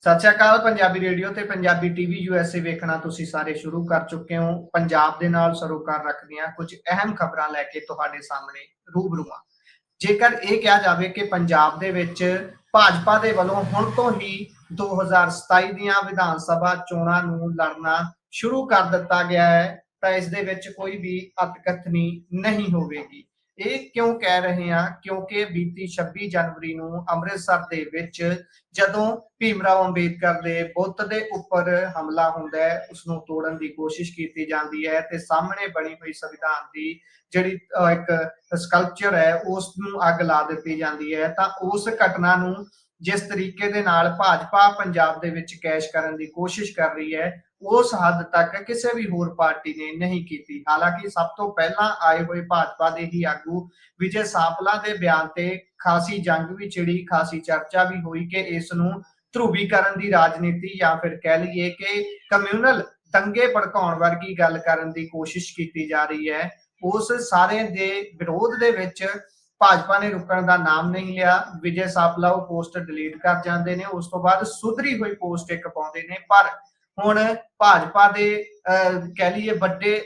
ਸਤਿ ਸ਼੍ਰੀ ਅਕਾਲ। ਪੰਜਾਬੀ ਰੇਡੀਓ ਤੇ Punjabi TV USA ਵੇਖਣਾ ਤੁਸੀਂ ਸਾਰੇ ਸ਼ੁਰੂ ਕਰ ਚੁੱਕੇ ਹੋ। ਪੰਜਾਬ ਦੇ ਨਾਲ ਸਰੋਕਾਰ ਰੱਖਦੀਆਂ ਕੁਝ ਅਹਿਮ ਖਬਰਾਂ ਲੈ ਕੇ ਤੁਹਾਡੇ ਸਾਹਮਣੇ ਰੂਬਰੂ ਹਾਂ। ਜੇਕਰ ਇਹ ਕਿਹਾ ਜਾਵੇ ਕਿ ਪੰਜਾਬ ਦੇ ਵਿੱਚ ਭਾਜਪਾ ਦੇ ਵੱਲੋਂ ਹੁਣ ਤੋਂ ਹੀ 2027 ਦੀਆਂ ਵਿਧਾਨ ਸਭਾ ਚੋਣਾਂ ਨੂੰ ਲੜਨਾ ਸ਼ੁਰੂ ਕਰ ਦਿੱਤਾ ਗਿਆ ਹੈ ਤਾਂ ਇਸ ਦੇ ਵਿੱਚ ਕੋਈ ਵੀ ਅਤਕਥਨੀ ਨਹੀਂ ਹੋਵੇਗੀ। ਇਹ ਕਿਉਂ ਕਹਿ ਰਹੇ ਹਾਂ? ਕਿਉਂਕਿ ਬੀਤੀ 26 ਜਨਵਰੀ ਨੂੰ ਅੰਮ੍ਰਿਤਸਰ ਦੇ ਵਿੱਚ ਜਦੋਂ ਭੀਮ ਰਾਓ ਅੰਬੇਦਕਰ ਦੇ ਬੁੱਤ ਦੇ ਉੱਪਰ ਹਮਲਾ ਹੁੰਦਾ ਹੈ, ਉਸਨੂੰ ਤੋੜਨ ਦੀ ਕੋਸ਼ਿਸ਼ ਕੀਤੀ ਜਾਂਦੀ ਹੈ ਤੇ ਸਾਹਮਣੇ ਬਣੀ ਹੋਈ ਸੰਵਿਧਾਨ ਦੀ ਜਿਹੜੀ ਇੱਕ ਸਕਲਪਚਰ ਹੈ ਉਸ ਨੂੰ ਅੱਗ ਲਾ ਦਿੱਤੀ ਜਾਂਦੀ ਹੈ। ਤਾਂ ਉਸ ਘਟਨਾ ਨੂੰ ਜਿਸ ਤਰੀਕੇ ਦੇ ਨਾਲ ਭਾਜਪਾ ਪੰਜਾਬ ਦੇ ਵਿੱਚ ਕੈਸ਼ ਕਰਨ ਦੀ ਕੋਸ਼ਿਸ਼ ਕਰ ਰਹੀ ਹੈ, ਉਸ ਹੱਦ ਤੱਕ ਕਿਸੇ ਵੀ ਹੋਰ ਪਾਰਟੀ ਨੇ ਨਹੀਂ ਕੀਤੀ। ਹਾਲਾਂਕਿ ਸਭ ਤੋਂ ਪਹਿਲਾਂ ਆਏ ਹੋਏ ਭਾਜਪਾ ਦੇ ਹੀ ਆਗੂ ਵਿਜੇ ਸਾਂਪਲਾ ਦੇ ਬਿਆਨ ਤੇ ਖਾਸੀ ਜੰਗ ਵੀ ਛਿੜੀ, ਖਾਸੀ ਚਰਚਾ ਵੀ ਹੋਈ ਕਿ ਇਸ ਨੂੰ ਧਰੂਵੀਕਰਨ ਦੀ ਰਾਜਨੀਤੀ ਜਾਂ ਫਿਰ ਕਹਿ ਲਈਏ ਕਿ ਕਮਿਊਨਲ ਦੰਗੇ ਭੜਕਾਉਣ ਵਰਗੀ ਗੱਲ ਕਰਨ ਦੀ ਕੋਸ਼ਿਸ਼ ਕੀਤੀ ਜਾ ਰਹੀ ਹੈ। ਉਸ ਸਾਰੇ ਦੇ ਵਿਰੋਧ ਦੇ ਵਿੱਚ ਭਾਜਪਾ ਨੇ ਰੁਕਣ ਦਾ ਨਾਮ ਨਹੀਂ ਲਿਆ। ਵਿਜੇ ਸਾਂਪਲਾ ਉਹ ਪੋਸਟ ਡਿਲੀਟ ਕਰ ਜਾਂਦੇ ਨੇ, ਉਸ ਤੋਂ ਬਾਅਦ ਸੁਧਰੀ ਹੋਈ ਪੋਸਟ ਇੱਕ ਪਾਉਂਦੇ ਨੇ। ਪਰ ਹੁਣ ਭਾਜਪਾ ਦੇ ਕਹਿ ਲਈਏ ਵੱਡੇ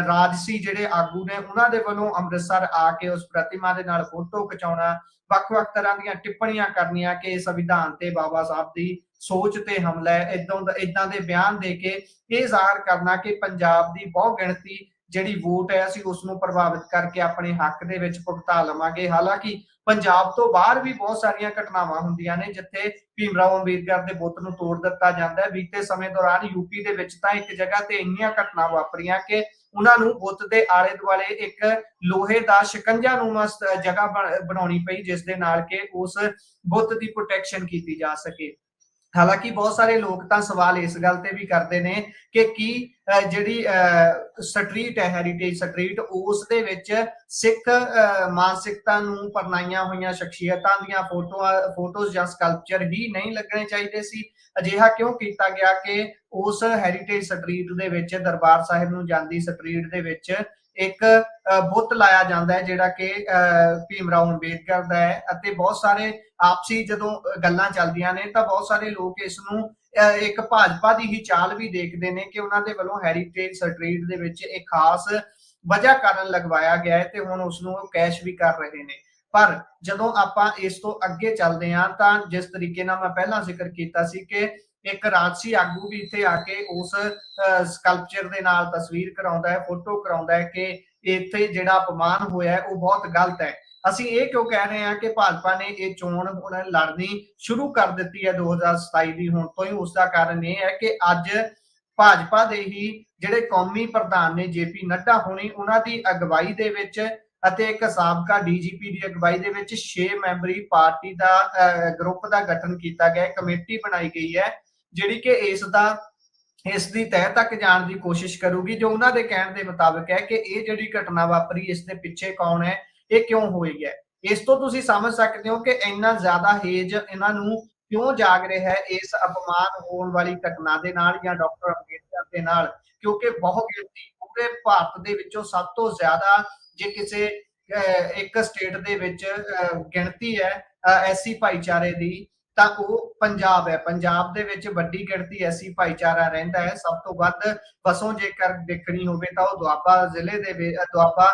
ਰਾਜਸੀ ਜਿਹੜੇ ਆਗੂ ਨੇ ਉਹਨਾਂ ਦੇ ਵੱਲੋਂ ਅੰਮ੍ਰਿਤਸਰ ਆ ਕੇ ਉਸ ਪ੍ਰਤਿਮਾ ਦੇ ਨਾਲ ਫੋਟੋ ਖਿਚਾਉਣਾ, ਵੱਖ-ਵੱਖ ਤਰ੍ਹਾਂ ਦੀਆਂ ਟਿੱਪਣੀਆਂ ਕਰਨੀਆਂ ਕਿ ਸੰਵਿਧਾਨ ਤੇ ਬਾਬਾ ਸਾਹਿਬ ਦੀ ਸੋਚ ਤੇ ਹਮਲਾ ਹੈ, ਇਦਾਂ ਦੇ ਬਿਆਨ ਦੇ ਕੇ ਇਹ ਜ਼ਾਹਰ ਕਰਨਾ ਕਿ ਪੰਜਾਬ ਦੀ ਬਹੁ ਗਿਣਤੀ ਜਿਹੜੀ ਵੋਟ ਹੈ ਅਸੀਂ ਉਸ ਨੂੰ ਪ੍ਰਭਾਵਿਤ ਕਰਕੇ ਆਪਣੇ ਹੱਕ ਦੇ ਵਿੱਚ ਭੁਗਤਾ ਲਵਾਂਗੇ। ਹਾਲਾਂਕਿ ਪੰਜਾਬ ਤੋਂ ਬਾਹਰ ਵੀ ਬਹੁਤ ਸਾਰੀਆਂ ਘਟਨਾਵਾਂ ਹੁੰਦੀਆਂ ਨੇ ਜਿੱਥੇ ਭੀਮ ਰਾਓ ਅੰਬੇਦਕਰ ਦੇ ਬੁੱਤ ਨੂੰ ਤੋੜ ਦਿੱਤਾ ਜਾਂਦਾ ਹੈ। ਬੀਤੇ ਸਮੇਂ ਦੌਰਾਨ ਯੂਪੀ ਦੇ ਵਿੱਚ ਤਾਂ ਇੱਕ ਜਗ੍ਹਾ ਤੇ ਇੰਨੀਆਂ ਘਟਨਾ ਵਾਪਰੀਆਂ ਕਿ ਉਹਨਾਂ ਨੂੰ ਬੁੱਤ ਦੇ ਆਲੇ ਦੁਆਲੇ ਇੱਕ ਲੋਹੇ ਦਾ ਸ਼ਿਕੰਜਾ ਨੂੰਮਾ ਜਗ੍ਹਾ ਬਣਾਉਣੀ ਪਈ ਜਿਸ ਦੇ ਨਾਲ ਕਿ ਉਸ ਬੁੱਤ ਦੀ ਪ੍ਰੋਟੈਕਸ਼ਨ ਕੀਤੀ ਜਾ ਸਕੇ। ਹਾਲਾਂਕਿ ਬਹੁਤ ਸਾਰੇ ਲੋਕ ਤਾਂ ਸਵਾਲ ਇਸ ਗੱਲ ਤੇ ਵੀ ਕਰਦੇ ਨੇ ਕਿ ਕੀ ਜਿਹੜੀ ਸਟਰੀਟ ਹੈ, ਹੈਰੀਟੇਜ ਸਟਰੀਟ, ਉਸ ਦੇ ਵਿੱਚ ਸਿੱਖ ਮਾਨਸਿਕਤਾ ਨੂੰ ਪਰਨਾਈਆਂ ਹੋਈਆਂ ਸ਼ਖਸੀਅਤਾਂ ਦੀਆਂ ਫੋਟੋਜ਼ ਜਾਂ ਸਕਲਪਚਰ ਹੀ ਨਹੀਂ ਲੱਗਣੇ ਚਾਹੀਦੇ ਸੀ। ਅਜਿਹਾ ਕਿਉਂ ਕੀਤਾ ਗਿਆ ਕਿ ਉਸ ਹੈਰੀਟੇਜ ਸਟਰੀਟ ਦੇ ਵਿੱਚ, ਦਰਬਾਰ ਸਾਹਿਬ ਨੂੰ ਜਾਂਦੀ ਸਟਰੀਟ ਦੇ ਵਿੱਚ ਇੱਕ ਬੁੱਤ ਲਾਇਆ ਜਾਂਦਾ ਹੈ ਜਿਹੜਾ ਕਿ ਭੀਮ ਰਾਓ ਅੰਬੇਦਕਰ ਦਾ ਹੈ। ਅਤੇ ਬਹੁਤ ਸਾਰੇ ਆਪਸੀ ਜਦੋਂ ਗੱਲਾਂ ਚੱਲਦੀਆਂ ਨੇ ਤਾਂ ਬਹੁਤ ਸਾਰੇ ਲੋਕ ਇਸ ਨੂੰ ਇੱਕ ਭਾਜਪਾ ਦੀ ਹੀ ਚਾਲ ਵੀ ਦੇਖਦੇ ਨੇ ਕਿ ਉਹਨਾਂ ਦੇ ਵੱਲੋਂ ਹੈਰੀਟੇਜ ਸਟਰੀਟ ਦੇ ਵਿੱਚ ਇੱਕ ਖਾਸ ਵਜ੍ਹਾ ਕਾਰਨ ਲਗਵਾਇਆ ਗਿਆ ਹੈ ਤੇ ਹੁਣ ਉਸ ਨੂੰ ਕੈਸ਼ ਵੀ ਕਰ ਰਹੇ ਨੇ। ਪਰ ਜਦੋਂ ਆਪਾਂ ਇਸ ਤੋਂ ਅੱਗੇ ਚੱਲਦੇ ਹਾਂ ਤਾਂ ਜਿਸ ਤਰੀਕੇ ਨਾਲ ਮੈਂ ਪਹਿਲਾਂ ਜ਼ਿਕਰ ਕੀਤਾ ਸੀ ਕਿ ਇੱਕ ਰਾਜਸੀ ਆਗੂ ਵੀ ਇੱਥੇ ਆ ਕੇ ਉਸ ਸਕਲਪਚਰ ਦੇ ਨਾਲ ਤਸਵੀਰ ਕਰਾਉਂਦਾ ਹੈ, ਫੋਟੋ ਕਰਾਉਂਦਾ ਹੈ ਕਿ ਇੱਥੇ ਜਿਹੜਾ ਅਪਮਾਨ ਹੋਇਆ ਉਹ ਬਹੁਤ ਗਲਤ ਹੈ। ਅਸੀਂ ਇਹ ਕਿਉਂ ਕਹਿ ਰਹੇ ਹਾਂ ਕਿ ਭਾਜਪਾ ਨੇ ਇਹ ਚੋਣ ਹੁਣ ਲੜਨੀ ਸ਼ੁਰੂ ਕਰ ਦਿੱਤੀ ਹੈ 2027 ਦੀ ਹੁਣ ਤੋਂ ਹੀ? ਉਸ ਦਾ ਕਾਰਨ ਇਹ ਹੈ ਕਿ ਅੱਜ ਭਾਜਪਾ ਦੇ ਹੀ ਜਿਹੜੇ ਕੌਮੀ ਪ੍ਰਧਾਨ ਨੇ ਜੇਪੀ ਨੱਡਾ ਹੋਣੀ, ਉਹਨਾਂ ਦੀ ਅਗਵਾਈ ਦੇ ਵਿੱਚ ਅਤੇ ਇੱਕ ਸਾਬਕਾ ਡੀਜੀਪੀ ਦੀ ਅਗਵਾਈ ਦੇ ਵਿੱਚ 6 ਮੈਂਬਰੀ ਪਾਰਟੀ ਦਾ ਗਰੁੱਪ ਦਾ ਗਠਨ ਕੀਤਾ ਗਿਆ, ਕਮੇਟੀ ਬਣਾਈ ਗਈ ਹੈ ਜਿਹੜੀ ਕਿ ਇਸ ਦੀ ਤਹਿ ਤੱਕ ਜਾਣ ਦੀ ਕੋਸ਼ਿਸ਼ ਕਰੂਗੀ। ਜੋ ਉਹਨਾਂ ਦੇ ਕਹਿਣ ਦੇ ਮੁਤਾਬਕ ਹੈ ਕਿ ਇਹ ਜਿਹੜੀ ਘਟਨਾ ਵਾਪਰੀ ਇਸ ਦੇ ਪਿੱਛੇ ਕੌਣ ਹੈ, ਇਹ ਕਿਉਂ ਹੋਈ ਹੈ। ਇਸ ਤੋਂ ਤੁਸੀਂ ਸਮਝ ਸਕਦੇ ਹੋ ਕਿ ਇੰਨਾ ਜ਼ਿਆਦਾ ਹੇਜ ਇਹਨਾਂ ਨੂੰ ਕਿਉਂ ਜਾਗ ਰਿਹਾ ਹੈ ਇਸ ਅਪਮਾਨ ਹੋਣ ਵਾਲੀ ਘਟਨਾ ਦੇ ਨਾਲ ਜਾਂ ਡਾਕਟਰ ਅੰਬੇਦਕਰ ਦੇ ਨਾਲ। ਕਿਉਂਕਿ ਬਹੁਤ ਗਿਣਤੀ ਪੂਰੇ ਭਾਰਤ ਦੇ ਵਿੱਚੋਂ ਸਭ ਤੋਂ ਜ਼ਿਆਦਾ ਜੇ ਕਿਸੇ ਇੱਕ ਸਟੇਟ ਦੇ ਵਿੱਚ ਗਿਣਤੀ ਹੈ ਐਸੀ ਭਾਈਚਾਰੇ ਦੀ ਤਾਂ ਉਹ ਪੰਜਾਬ ਹੈ। ਪੰਜਾਬ ਦੇ ਵਿੱਚ ਵੱਡੀ ਗਿਣਤੀ ਐਸੀ ਭਾਈਚਾਰਾ ਰਹਿੰਦਾ ਹੈ। ਸਭ ਤੋਂ ਵੱਧ ਵਸੋਂ ਜੇਕਰ ਦੇਖਣੀ ਹੋਵੇ ਤਾਂ ਉਹ ਦੁਆਬਾ ਜ਼ਿਲ੍ਹੇ ਦੇ ਦੁਆਬਾ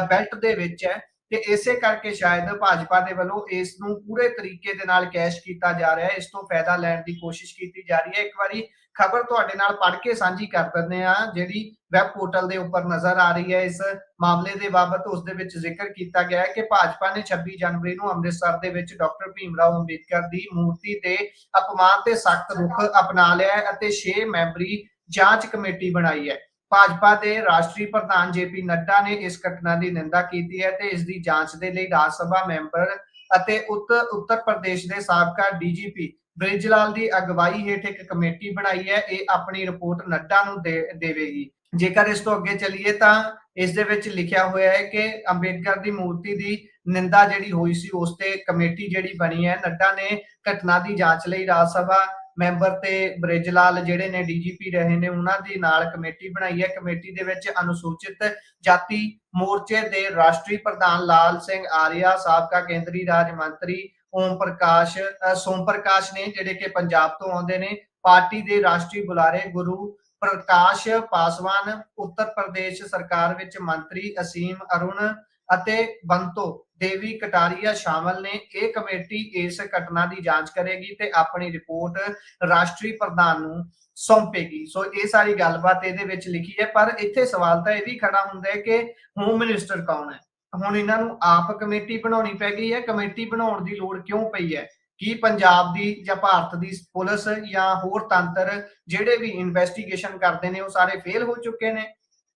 ਬੈਲਟ ਦੇ ਵਿੱਚ ਹੈ ਤੇ ਇਸੇ ਕਰਕੇ ਸ਼ਾਇਦ ਭਾਜਪਾ ਦੇ ਵੱਲੋਂ ਇਸ ਨੂੰ ਪੂਰੇ ਤਰੀਕੇ ਦੇ ਨਾਲ ਕੈਸ਼ ਕੀਤਾ ਜਾ ਰਿਹਾ ਹੈ, ਇਸ ਤੋਂ ਫਾਇਦਾ ਲੈਣ ਦੀ ਕੋਸ਼ਿਸ਼ ਕੀਤੀ ਜਾ ਰਹੀ ਹੈ। ਇੱਕ ਵਾਰੀ ਖਬਰ ਤੁਹਾਡੇ ਨਾਲ ਪੜ੍ਹ ਕੇ ਸਾਂਝੀ ਕਰ ਦਿੰਦੇ ਹਾਂ ਜਿਹੜੀ ਵੈਬ ਪੋਰਟਲ ਦੇ ਉੱਪਰ ਨਜ਼ਰ ਆ ਰਹੀ ਹੈ ਇਸ ਮਾਮਲੇ ਦੇ ਬਾਬਤ। ਉਸ ਦੇ ਵਿੱਚ ਜ਼ਿਕਰ ਕੀਤਾ ਗਿਆ ਹੈ ਕਿ ਭਾਜਪਾ ਨੇ 26 ਜਨਵਰੀ ਨੂੰ ਅੰਮ੍ਰਿਤਸਰ ਦੇ ਵਿੱਚ ਡਾਕਟਰ ਭੀਮ ਰਾਓ ਅੰਬੇਦਕਰ ਦੀ ਮੂਰਤੀ ਤੇ ਅਪਮਾਨ ਤੇ ਸਖਤ ਰੁਖ ਅਪਣਾ ਲਿਆ ਹੈ ਅਤੇ 6 ਮੈਂਬਰੀ ਜਾਂਚ ਕਮੇਟੀ ਬਣਾਈ ਹੈ। ਭਾਜਪਾ ਦੇ ਰਾਸ਼ਟਰੀ ਪ੍ਰਧਾਨ ਜੇਪੀ ਨੱਡਾ ਨੇ ਇਸ ਘਟਨਾ ਦੀ ਨਿੰਦਾ ਕੀਤੀ ਹੈ ਤੇ ਇਸ ਦੀ ਜਾਂਚ ਦੇ ਲਈ ਰਾਜ ਸਭਾ ਮੈਂਬਰ ਅਤੇ ਉੱਤਰ ਪ੍ਰਦੇਸ਼ ਦੇ ਸਾਬਕਾ ਡੀਜੀਪੀ ਬ੍ਰਿਜਲਾਲ ਦੀ ਅਗਵਾਈ ਹੇਠ ਇੱਕ ਕਮੇਟੀ ਬਣਾਈ ਹੈ। ਇਹ ਆਪਣੀ ਰਿਪੋਰਟ ਨੱਡਾ ਨੂੰ ਦੇਵੇਗੀ। ਜੇਕਰ ਇਸ ਤੋਂ ਅੱਗੇ ਚੱਲੀਏ ਤਾਂ ਇਸ ਦੇ ਵਿੱਚ ਲਿਖਿਆ ਹੋਇਆ ਹੈ ਕਿ ਅੰਬੇਦਕਰ ਦੀ ਮੂਰਤੀ ਦੀ ਨਿੰਦਾ ਜਿਹੜੀ ਹੋਈ ਸੀ ਉਸ ਤੇ ਕਮੇਟੀ ਜਿਹੜੀ ਬਣੀ ਹੈ। ਨੱਡਾ ਨੇ ਘਟਨਾ ਦੀ ਜਾਂਚ ਲਈ ਰਾਜ ਸਭਾ ਮੈਂਬਰ ਤੇ ਬ੍ਰਿਜਲਾਲ ਜਿਹੜੇ ਨੇ ਡੀਜੀਪੀ ਰਹੇ ਨੇ ਉਹਨਾਂ ਦੀ ਨਾਲ ਕਮੇਟੀ ਬਣਾਈ ਹੈ। ਕਮੇਟੀ ਦੇ ਵਿੱਚ ਅਨੁਸੂਚਿਤ ਜਾਤੀ ਮੋਰਚੇ ਦੇ ਰਾਸ਼ਟਰੀ ਪ੍ਰਧਾਨ ਲਾਲ ਸਿੰਘ ਆਰੀਆ, ਸਾਬਕਾ ਕੇਂਦਰੀ ਰਾਜ ਮੰਤਰੀ ਸੋਮ ਪ੍ਰਕਾਸ਼ ਨੇ ਜਿਹੜੇ ਕਿ ਪੰਜਾਬ ਤੋਂ ਆਉਂਦੇ ਨੇ। ਪਾਰਟੀ ਦੇ ਰਾਸ਼ਟਰੀ ਬੁਲਾਰੇ ਗੁਰੂ ਪ੍ਰਕਾਸ਼ ਪਾਸਵਾਨ, ਉੱਤਰ ਪ੍ਰਦੇਸ਼ ਸਰਕਾਰ ਵਿੱਚ ਮੰਤਰੀ ਅਸੀਮ ਅਰੁਣ ਅਤੇ ਬੰਤੋ ਦੇਵੀ ਕਟਾਰੀਆ ਸ਼ਾਮਲ ਨੇ। ਇਹ ਕਮੇਟੀ ਇਸ ਘਟਨਾ ਦੀ ਜਾਂਚ ਕਰੇਗੀ ਤੇ ਆਪਣੀ ਰਿਪੋਰਟ ਰਾਸ਼ਟਰੀ ਪ੍ਰਧਾਨ ਨੂੰ ਸੌਂਪੇਗੀ। ਸੋ ਇਹ ਸਾਰੀ ਗੱਲਬਾਤ ਇਹਦੇ ਵਿੱਚ ਲਿਖੀ ਹੈ। ਪਰ ਇੱਥੇ ਸਵਾਲ ਤਾਂ ਇਹ ਵੀ ਖੜਾ ਹੁੰਦਾ ਹੈ ਕਿ ਹੋਮ ਮਿਨਿਸਟਰ ਕੌਣ ਹੈ? ਹੁਣ ਇਹਨਾਂ ਨੂੰ ਆਪ ਕਮੇਟੀ ਬਣਾਉਣੀ ਪੈ ਗਈ ਹੈ। ਕਮੇਟੀ ਬਣਾਉਣ ਦੀ ਲੋੜ ਕਿਉਂ ਪਈ ਹੈ? ਕੀ ਪੰਜਾਬ ਦੀ ਜਾਂ ਭਾਰਤ ਦੀ ਪੁਲਿਸ ਜਾਂ ਹੋਰ ਤੰਤਰ ਜਿਹੜੇ ਵੀ ਇਨਵੈਸਟੀਗੇਸ਼ਨ ਕਰਦੇ ਨੇ ਉਹ ਸਾਰੇ ਫੇਲ ਹੋ ਚੁੱਕੇ ਨੇ?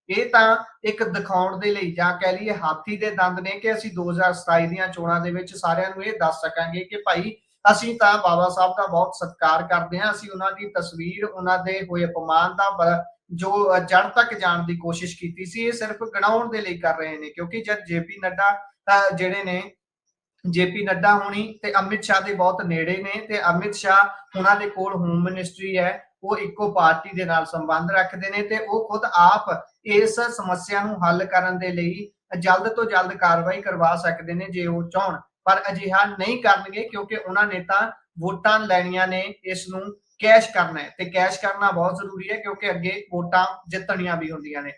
ਇਹ ਤਾਂ ਇੱਕ ਦਿਖਾਉਣ ਦੇ ਲਈ ਜਾਂ ਕਹਿ ਲਈਏ ਹਾਥੀ ਦੇ ਦੰਦ ਨੇ ਕਿ ਅਸੀਂ 2027 ਦੀਆਂ ਚੋਣਾਂ ਦੇ ਵਿੱਚ ਸਾਰਿਆਂ ਨੂੰ ਇਹ ਦੱਸ ਸਕਾਂਗੇ ਕਿ ਭਾਈ ਅਸੀਂ ਤਾਂ ਬਾਬਾ ਸਾਹਿਬ ਦਾ ਬਹੁਤ ਸਤਿਕਾਰ ਕਰਦੇ ਹਾਂ, ਅਸੀਂ ਉਹਨਾਂ ਦੀ ਤਸਵੀਰ, ਉਹਨਾਂ ਦੇ ਹੋਏ ਅਪਮਾਨ ਦਾ ਜੋ ਜੜ ਤੱਕ ਜਾਣ ਦੀ ਕੋਸ਼ਿਸ਼ ਕੀਤੀ ਸੀ, ਇਹ ਸਿਰਫ ਗਣਾਉਣ ਦੇ ਲਈ ਕਰ ਰਹੇ ਨੇ। ਕਿਉਂਕਿ ਜਦ ਜੇਪੀ ਨੱਡਾ ਹੋਣੀ ਤੇ ਅਮਿਤ ਸ਼ਾਹ ਦੇ ਬਹੁਤ ਨੇੜੇ ਨੇ ਤੇ ਅਮਿਤ ਸ਼ਾਹ ਉਹਨਾਂ ਦੇ ਕੋਲ ਹੋਮ ਮਿਨਿਸਟਰੀ ਹੈ, ਉਹ ਇੱਕੋ ਪਾਰਟੀ ਦੇ ਨਾਲ ਸੰਬੰਧ ਰੱਖਦੇ ਨੇ ਤੇ ਉਹ ਖੁਦ ਆਪ ਇਸ ਸਮੱਸਿਆ ਨੂੰ ਹੱਲ ਕਰਨ ਦੇ ਲਈ ਜਲਦ ਤੋਂ ਜਲਦ ਕਾਰਵਾਈ ਕਰਵਾ ਸਕਦੇ ਨੇ ਜੇ ਉਹ ਚਾਹਣ। ਪਰ ਅਜਿਹਾ ਨਹੀਂ ਕਰਨਗੇ ਕਿਉਂਕਿ ਉਹਨਾਂ ਨੇ ਤਾਂ ਵੋਟਾਂ ਲੈਣੀਆਂ ਨੇ, ਇਸ ਨੂੰ ਕੈਸ਼ ਕਰਨਾ ਹੈ ਤੇ ਕੈਸ਼ ਕਰਨਾ ਬਹੁਤ ਜ਼ਰੂਰੀ ਹੈ ਕਿਉਂਕਿ ਅੱਗੇ ਵੋਟਾਂ ਜਿੱਤਣੀਆਂ ਵੀ ਹੁੰਦੀਆਂ ਨੇ।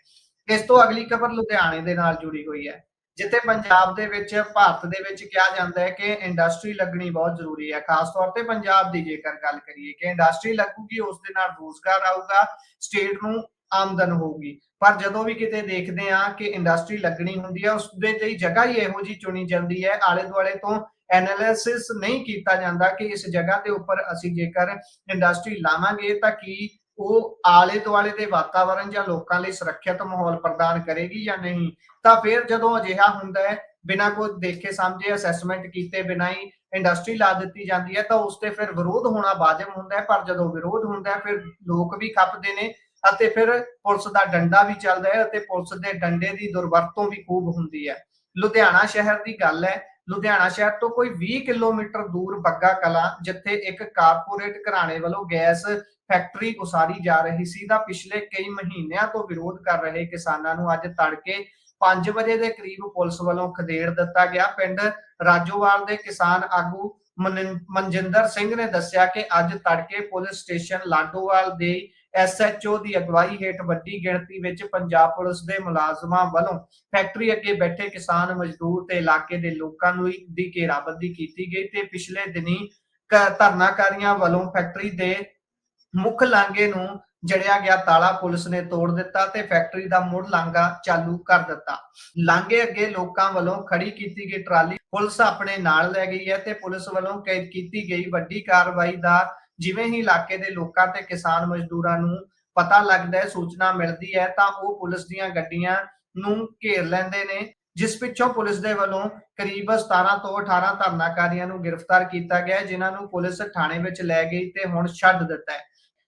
ਇਸ ਤੋਂ ਅਗਲੀ ਖਬਰ ਲੁਧਿਆਣੇ ਦੇ ਨਾਲ ਜੁੜੀ ਹੋਈ ਹੈ, ਜਿੱਥੇ ਪੰਜਾਬ ਦੇ ਵਿੱਚ, ਭਾਰਤ ਦੇ ਵਿੱਚ ਕਿਹਾ ਜਾਂਦਾ ਹੈ ਕਿ ਇੰਡਸਟਰੀ ਲੱਗਣੀ ਬਹੁਤ ਜ਼ਰੂਰੀ ਹੈ। ਖਾਸ ਤੌਰ ਤੇ ਪੰਜਾਬ ਦੀ ਜੇਕਰ ਗੱਲ ਕਰੀਏ ਕਿ ਇੰਡਸਟਰੀ ਲੱਗੂਗੀ ਉਸ ਦੇ ਨਾਲ ਰੋਜ਼ਗਾਰ ਆਊਗਾ, ਸਟੇਟ ਨੂੰ ਆਮਦਨ ਹੋਊਗੀ। ਪਰ ਜਦੋਂ ਵੀ ਕਿਤੇ ਦੇਖਦੇ ਆ ਕਿ ਇੰਡਸਟਰੀ ਲੱਗਣੀ ਹੁੰਦੀ ਹੈ ਉਸ ਦੇ ਲਈ ਜਗ੍ਹਾ ਹੀ ਇਹੋ ਜਿਹੀ ਚੁਣੀ ਜਾਂਦੀ ਹੈ, ਆਲੇ ਦੁਆਲੇ ਤੋਂ ਐਨਾਲਿਸਿਸ ਨਹੀਂ ਕੀਤਾ ਜਾਂਦਾ ਕਿ ਇਸ ਜਗ੍ਹਾ ਦੇ ਉੱਪਰ ਅਸੀਂ ਜੇਕਰ ਇੰਡਸਟਰੀ ਲਾਵਾਂਗੇ ਤਾਂ ਕੀ ਉਹ ਆਲੇ ਦੁਆਲੇ ਦੇ ਵਾਤਾਵਰਣ ਜਾਂ ਲੋਕਾਂ ਲਈ ਸੁਰੱਖਿਅਤ ਮਾਹੌਲ ਪ੍ਰਦਾਨ ਕਰੇਗੀ ਜਾਂ ਨਹੀਂ। ਤਾਂ ਫਿਰ ਜਦੋਂ ਅਜਿਹਾ ਹੁੰਦਾ ਹੈ, ਬਿਨਾਂ ਕੋਈ ਦੇਖੇ ਸਮਝੇ ਅਸੈਸਮੈਂਟ ਕੀਤੇ ਬਿਨਾਂ ਹੀ ਇੰਡਸਟਰੀ ਲਾ ਦਿੱਤੀ ਜਾਂਦੀ ਹੈ ਤਾਂ ਉਸ ਤੇ ਫਿਰ ਵਿਰੋਧ ਹੋਣਾ ਵਾਜਬ ਹੁੰਦਾ ਹੈ। ਪਰ ਜਦੋਂ ਵਿਰੋਧ ਹੁੰਦਾ ਹੈ ਫਿਰ ਲੋਕ ਵੀ ਖੱਪਦੇ ਨੇ ਅਤੇ ਫਿਰ ਪੁਲਿਸ ਦਾ ਡੰਡਾ ਵੀ ਚੱਲਦਾ ਹੈ ਅਤੇ ਪੁਲਿਸ ਦੇ ਡੰਡੇ ਦੀ ਦੁਰਵਰਤੋਂ ਵੀ ਖੂਬ ਹੁੰਦੀ ਹੈ। ਲੁਧਿਆਣਾ ਸ਼ਹਿਰ ਦੀ ਗੱਲ ਹੈ। ਲੁਧਿਆਣਾ ਸ਼ਹਿਰ ਤੋਂ ਕੋਈ 20 ਕਿਲੋਮੀਟਰ ਦੂਰ ਬੱਗਾ ਕਲਾਂ, ਜਿੱਥੇ ਇੱਕ ਕਾਰਪੋਰੇਟ ਘਰਾਣੇ ਵੱਲੋਂ ਗੈਸ ਫੈਕਟਰੀ ਉਸਾਰੀ ਜਾ ਰਹੀ ਸੀ ਦਾ ਪਿਛਲੇ ਕਈ ਮਹੀਨਿਆਂ ਤੋਂ ਵਿਰੋਧ ਕਰ ਰਹੇ ਕਿਸਾਨਾਂ ਨੂੰ ਅੱਜ ਤੜਕੇ 5 ਵਜੇ ਦੇ ਕਰੀਬ ਪੁਲਿਸ ਵੱਲੋਂ ਖਦੇੜ ਦਿੱਤਾ ਗਿਆ। ਪਿੰਡ ਰਾਜੋਵਾਲ ਦੇ ਕਿਸਾਨ ਆਗੂ ਮਨਜਿੰਦਰ ਸਿੰਘ ਨੇ ਦੱਸਿਆ ਕਿ ਅੱਜ ਤੜਕੇ ਪੁਲਿਸ ਸਟੇਸ਼ਨ ਲਾਡੋਵਾਲ ਦੇ SHO ਦੀ ਅਗਵਾਈ ਹੇਠ ਵੱਡੀ ਗਿਣਤੀ ਵਿੱਚ ਪੰਜਾਬ ਪੁਲਿਸ ਦੇ ਮੁਲਾਜ਼ਮਾਂ ਵੱਲੋਂ ਫੈਕਟਰੀ ਅੱਗੇ ਬੈਠੇ ਕਿਸਾਨ ਮਜ਼ਦੂਰ ਤੇ ਇਲਾਕੇ ਦੇ ਲੋਕਾਂ ਨੂੰ ਦੀ ਘੇਰਾਬੰਦੀ ਕੀਤੀ ਗਈ ਤੇ ਪਿਛਲੇ ਦਿਨੀ ਧਰਨਾਕਾਰੀਆਂ ਵੱਲੋਂ ਫੈਕਟਰੀ ਦੇ ਮੁੱਖ ਲਾਂਘੇ ਨੂੰ ਜੜਿਆ ਗਿਆ ਤਾਲਾ ਪੁਲਿਸ ਨੇ ਤੋੜ ਦਿੱਤਾ ਤੇ ਫੈਕਟਰੀ ਦਾ ਮੁੜ ਲਾਂਘਾ ਚਾਲੂ ਕਰ ਦਿੱਤਾ। ਲਾਂਘੇ ਅੱਗੇ ਲੋਕਾਂ ਵੱਲੋਂ ਖੜੀ ਕੀਤੀ ਗਈ ਟਰਾਲੀ ਪੁਲਿਸ ਆਪਣੇ ਨਾਲ ਲੈ ਗਈ ਹੈ ਤੇ ਪੁਲਿਸ ਵੱਲੋਂ ਕੀਤੀ ਗਈ ਵੱਡੀ ਕਾਰਵਾਈ ਦਾ ਜਿਵੇਂ ਹੀ ਇਲਾਕੇ ਦੇ ਲੋਕਾਂ ਤੇ ਕਿਸਾਨ ਮਜ਼ਦੂਰਾਂ ਨੂੰ ਪਤਾ ਲੱਗਦਾ ਹੈ, ਸੂਚਨਾ ਮਿਲਦੀ ਹੈ ਤਾਂ ਉਹ ਪੁਲਿਸ ਦੀਆਂ ਗੱਡੀਆਂ ਨੂੰ ਘੇਰ ਲੈਂਦੇ ਨੇ, ਜਿਸ ਪਿੱਛੋਂ ਪੁਲਿਸ ਦੇ ਵੱਲੋਂ ਕਰੀਬ 17 ਤੋਂ 18 ਧਰਨਾਕਾਰੀਆਂ ਨੂੰ ਗ੍ਰਿਫਤਾਰ ਕੀਤਾ ਗਿਆ, ਜਿਨ੍ਹਾਂ ਨੂੰ ਪੁਲਿਸ ਥਾਣੇ ਵਿੱਚ ਲੈ ਗਈ ਤੇ ਹੁਣ ਛੱਡ ਦਿੱਤਾ ਹੈ।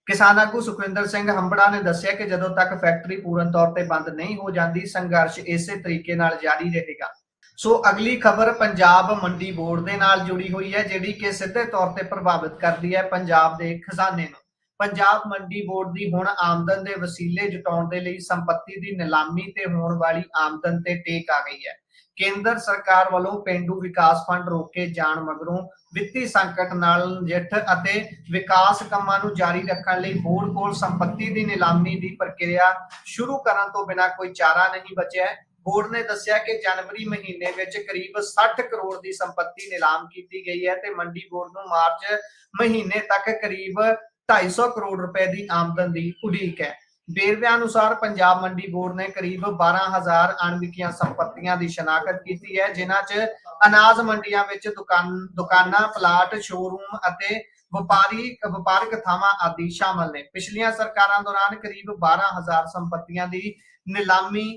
ਕਿਸਾਨ ਆਗੂ ਸੁਖਵਿੰਦਰ ਸਿੰਘ ਹੰਬੜਾ ਨੇ ਦੱਸਿਆ ਕਿ ਜਦੋਂ ਤੱਕ ਫੈਕਟਰੀ ਪੂਰਨ ਤੌਰ ਤੇ ਬੰਦ ਨਹੀਂ ਹੋ ਜਾਂਦੀ, ਸੰਘਰਸ਼ ਇਸੇ ਤਰੀਕੇ ਨਾਲ ਜਾਰੀ ਰਹੇਗਾ। ਸੋ ਅਗਲੀ ਖਬਰ ਪੰਜਾਬ ਮੰਡੀ ਬੋਰਡ ਦੇ ਨਾਲ ਜੁੜੀ ਹੋਈ ਹੈ, ਜਿਹੜੀ ਕਿ ਸਿੱਧੇ ਤੌਰ ਤੇ ਪ੍ਰਭਾਵਿਤ ਕਰਦੀ ਹੈ ਪੰਜਾਬ ਦੇ ਖਜ਼ਾਨੇ ਨੂੰ। ਪੰਜਾਬ ਮੰਡੀ ਬੋਰਡ ਦੀ ਹੁਣ ਆਮਦਨ ਦੇ ਵਸੀਲੇ ਜੁਟਾਉਣ ਦੇ ਲਈ ਸੰਪत्ति ਦੀ ਨਿਲਾਮੀ ਤੇ ਹੋਣ ਵਾਲੀ ਆਮਦਨ ਤੇ ਟੇਕ ਆ ਗਈ ਹੈ। ਕੇਂਦਰ ਸਰਕਾਰ ਵੱਲੋਂ ਪੇਂਡੂ ਵਿਕਾਸ ਫੰਡ ਰੋਕੇ ਜਾਣ ਮਗਰੋਂ ਵਿੱਤੀ ਸੰਕਟ ਨਾਲ ਨਜਿੱਠ ਅਤੇ ਵਿਕਾਸ ਕੰਮਾਂ ਨੂੰ ਜਾਰੀ ਰੱਖਣ ਲਈ ਬੋਰਡ ਕੋਲ ਸੰਪत्ति ਦੀ ਨਿਲਾਮੀ ਦੀ ਪ੍ਰਕਿਰਿਆ ਸ਼ੁਰੂ ਕਰਨ ਤੋਂ ਬਿਨਾਂ ਕੋਈ ਚਾਰਾ ਨਹੀਂ ਬਚਿਆ। ਬੋਰਡ ਨੇ ਦੱਸਿਆ ਕਿ ਜਨਵਰੀ ਮਹੀਨੇ ਵਿੱਚ ਕਰੀਬ 60 ਕਰੋੜ ਦੀ ਸੰਪत्ति ਨਿਲਾਮ ਕੀਤੀ ਗਈ ਹੈ ਤੇ ਮੰਡੀ ਬੋਰਡ ਨੂੰ ਮਾਰਚ ਮਹੀਨੇ ਤੱਕ ਕਰੀਬ 250 ਕਰੋੜ ਰੁਪਏ ਦੀ ਆਮਦਨ ਦੀ ਉਡੀਕ ਹੈ। ਵੇਰਵਿਆਂ ਅਨੁਸਾਰ ਪੰਜਾਬ ਮੰਡੀ ਬੋਰਡ ਨੇ ਕਰੀਬ 12,000 ਅਣਵਿਕੀਆਂ ਸੰਪत्तियां ਦੀ ਸ਼ਨਾਖਤ ਕੀਤੀ ਹੈ, ਜਿਨ੍ਹਾਂ 'ਚ ਅਨਾਜ ਮੰਡੀਆਂ ਵਿੱਚ ਦੁਕਾਨਾਂ, ਪਲਾਟ, ਸ਼ੋਰੂਮ ਅਤੇ ਵਪਾਰਕ ਥਾਵਾਂ ਆਦਿ ਸ਼ਾਮਲ ਨੇ। ਪਿਛਲੀਆਂ ਸਰਕਾਰਾਂ ਦੌਰਾਨ ਕਰੀਬ 12,000 ਸੰਪत्तियां ਦੀ ਨਿਲਾਮੀ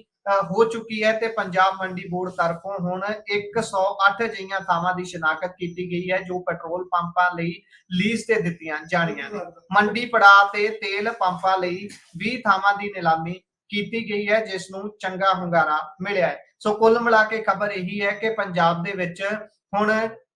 ਹੋ ਚੁੱਕੀ ਹੈ ਤੇ ਪੰਜਾਬ ਮੰਡੀ ਬੋਰਡ ਤਰਫੋਂ ਹੁਣ 108 ਅਜਿਹੀਆਂ ਥਾਵਾਂ ਦੀ ਸ਼ਨਾਖਤ ਕੀਤੀ ਗਈ ਹੈ ਜੋ ਪੈਟਰੋਲ ਪੰਪਾਂ ਲਈ ਲੀਜ਼ ਤੇ ਦਿੱਤੀਆਂ ਜਾਣੀਆਂ ਨੇ। ਮੰਡੀ ਪੜਾਅ ਤੇ ਤੇਲ ਪੰਪਾਂ ਲਈ 20 ਥਾਵਾਂ ਦੀ ਨਿਲਾਮੀ ਕੀਤੀ ਗਈ ਹੈ, ਜਿਸ ਨੂੰ ਚੰਗਾ ਹੁੰਗਾਰਾ ਮਿਲਿਆ ਹੈ। ਸੋ ਕੁੱਲ ਮਿਲਾ ਕੇ ਖਬਰ ਇਹੀ ਹੈ ਕਿ ਪੰਜਾਬ ਦੇ ਵਿੱਚ ਹੁਣ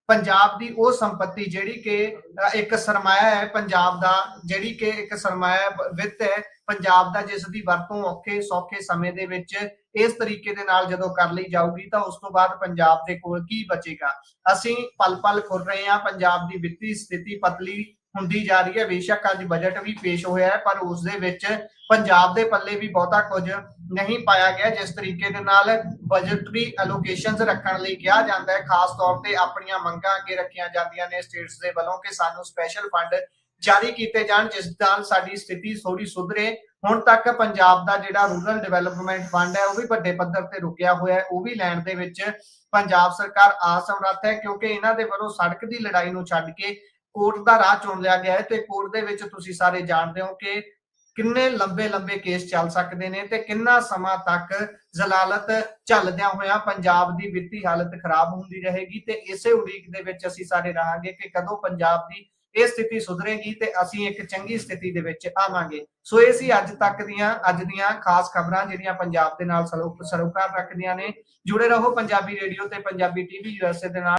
ਪੰਜਾਬ ਦੀ ਉਹ ਸੰਪत्ति ਜਿਹੜੀ ਕਿ ਇੱਕ ਸਰਮਾਇਆ ਹੈ ਪੰਜਾਬ ਦਾ, ਜਿਹੜੀ ਕਿ ਇੱਕ ਸਰਮਾਇਆ ਵਿੱਤ ਹੈ ਪੰਜਾਬ ਦਾ, ਜਿਸ ਦੀ ਵਰਤੋਂ ਔਖੇ ਸੌਖੇ ਸਮੇਂ ਦੇ ਵਿੱਚ ਇਸ ਤਰੀਕੇ ਦੇ ਨਾਲ ਜਦੋਂ ਕਰ ਲਈ ਜਾਊਗੀ ਤਾਂ ਉਸ ਤੋਂ ਬਾਅਦ ਪੰਜਾਬ ਦੇ ਕੋਲ ਕੀ ਬਚੇਗਾ। ਅਸੀਂ ਪਲ ਪਲ ਖੁਰ ਰਹੇ ਹਾਂ, ਪੰਜਾਬ ਦੀ ਵਿੱਤੀ ਸਥਿਤੀ ਪਤਲੀ ਹੁੰਦੀ ਜਾ ਰਹੀ ਹੈ। ਬੇਸ਼ੱਕ ਅੱਜ ਬਜਟ ਵੀ ਪੇਸ਼ ਹੋਇਆ ਹੈ ਪਰ ਉਸ ਦੇ ਵਿੱਚ ਪੰਜਾਬ ਦੇ ਪੱਲੇ ਵੀ ਬਹੁਤਾ ਕੁਝ ਨਹੀਂ ਪਾਇਆ ਗਿਆ। ਜਿਸ ਤਰੀਕੇ ਦੇ ਨਾਲ ਬਜਟਰੀ ਐਲੋਕੇਸ਼ਨਸ ਰੱਖਣ ਲਈ ਕਿਹਾ ਜਾਂਦਾ ਹੈ, ਖਾਸ ਤੌਰ ਤੇ ਆਪਣੀਆਂ ਮੰਗਾਂ ਅੱਗੇ ਰੱਖੀਆਂ ਜਾਂਦੀਆਂ ਨੇ ਸਟੇਟਸ ਦੇ ਵੱਲੋਂ ਕਿ ਸਾਨੂੰ ਸਪੈਸ਼ਲ ਫੰਡ ਜਾਰੀ ਕੀਤੇ ਜਾਣ ਜਿਸ ਨਾਲ ਸਾਡੀ ਸਥਿਤੀ ਥੋੜੀ ਸੁਧਰੇ। ਹੁਣ ਤੱਕ ਪੰਜਾਬ ਦਾ ਜਿਹੜਾ ਰੂਰਲ ਡਿਵੈਲਪਮੈਂਟ ਫੰਡ ਹੈ ਉਹ ਵੀ ਵੱਡੇ ਪੱਧਰ ਤੇ ਰੁਕਿਆ ਹੋਇਆ ਹੈ, ਉਹ ਵੀ ਲੈਣ ਦੇ ਵਿੱਚ ਪੰਜਾਬ ਸਰਕਾਰ ਅਸਮਰੱਥ ਹੈ ਕਿਉਂਕਿ ਇਹਨਾਂ ਦੇ ਵੱਲੋਂ ਸੜਕ ਦੀ ਲੜਾਈ ਨੂੰ ਛੱਡ ਕੇ ਕੋਰਟ ਦਾ ਰਾਹ ਚੁਣ ਲਿਆ ਗਿਆ ਹੈ ਤੇ ਕੋਰਟ ਦੇ ਵਿੱਚ ਤੁਸੀਂ ਸਾਰੇ ਜਾਣਦੇ ਹੋ ਕਿ ਕਿੰਨੇ ਲੰਬੇ ਕੇਸ ਚੱਲ ਸਕਦੇ ਨੇ ਤੇ ਕਿੰਨਾ ਸਮਾਂ ਤੱਕ ਜ਼ਲਾਲਤ ਝੱਲਦਿਆਂ ਹੋਇਆਂ ਪੰਜਾਬ ਦੀ ਵਿੱਤੀ ਹਾਲਤ ਖਰਾਬ ਹੁੰਦੀ ਰਹੇਗੀ ਤੇ ਇਸੇ ਉਡੀਕ ਦੇ ਵਿੱਚ ਅਸੀਂ ਸਾਰੇ ਰਹਾਂਗੇ ਕਿ ਕਦੋਂ ਪੰਜਾਬ ਦੀ ਇਹ ਸਥਿਤੀ ਸੁਧਰੇਗੀ ਤੇ ਅਸੀਂ ਇੱਕ ਚੰਗੀ ਸਥਿਤੀ ਦੇ ਵਿੱਚ ਆਵਾਂਗੇ। ਸੋ ਇਹ ਸੀ ਅੱਜ ਦੀਆਂ ਖਾਸ ਖਬਰਾਂ ਜਿਹੜੀਆਂ ਪੰਜਾਬ ਦੇ ਨਾਲ ਸਰੋਕਾਰ ਰੱਖਦੀਆਂ ਨੇ। ਜੁੜੇ ਰਹੋ ਪੰਜਾਬੀ ਰੇਡੀਓ ਤੇ ਪੰਜਾਬੀ ਟੀਵੀ USA ਦੇ ਨਾਲ।